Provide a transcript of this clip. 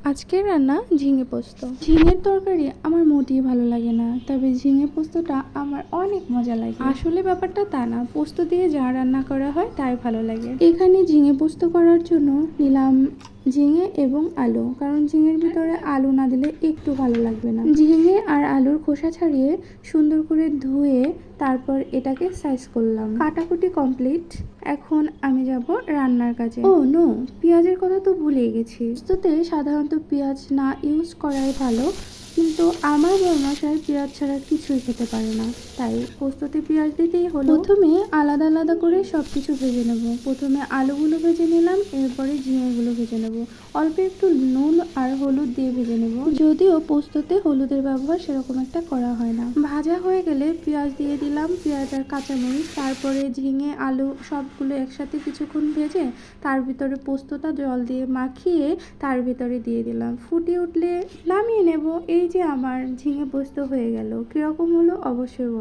আজকের রান্না ঝিঙে পোস্ত। ঝিঙের তরকারি আমার মোটেই ভালো লাগে না, তবে ঝিঙে পোস্তটা আমার অনেক মজা লাগে। আসলে ব্যাপারটা তা না, পোস্ত দিয়ে যা রান্না করা হয় তাই ভালো লাগে। এখানে ঝিঙে পোস্ত করার জন্য নিলাম ঝিঙে এবং আলু, কারণ ঝিঙের ভিতরে আলু না দিলে একটু ভালো লাগবে না। ঝিঙে আর আলুর খোসা ছাড়িয়ে সুন্দর করে ধুয়ে তারপর এটাকে সাইজ করলাম। কাটাকুটি কমপ্লিট। এখন আমি যাব রান্নার কাজে। ও নো, পেঁয়াজের কথা তো ভুলে গেছি। পোস্ততে সাধারণত পেঁয়াজ না ইউজ করাই ভালো, কিন্তু আমার বর্মশাই পেঁয়াজ ছাড়া কিছুই খেতে পারে না, তাই পোস্ততে পেঁয়াজ দিতেই হলো। প্রথমে আলাদা আলাদা করে সবকিছু ভেজে নেব। প্রথমে আলুগুলো ভেজে নিলাম, এরপরে ঝিঙেগুলো ভেজে নেব। অল্প একটু নুন আর হলুদ দিয়ে ভেজে নেব, যদিও পোস্ততে হলুদের ব্যবহার সেরকম একটা করা হয় না। ভাজা হয়ে গেলে পেঁয়াজ দিয়ে দিলাম, পেঁয়াজ আর কাঁচামরিচ, তারপরে ঝিঙে আলু সবগুলো একসাথে কিছুক্ষণ ভেজে তার ভিতরে পোস্তটা জল দিয়ে মাখিয়ে তার ভিতরে দিয়ে দিলাম। ফুটে উঠলে নামিয়ে নেব। এই যে আমার ঝিঙে পোস্ত হয়ে গেল। কিরকম হলো অবশ্যই বলো।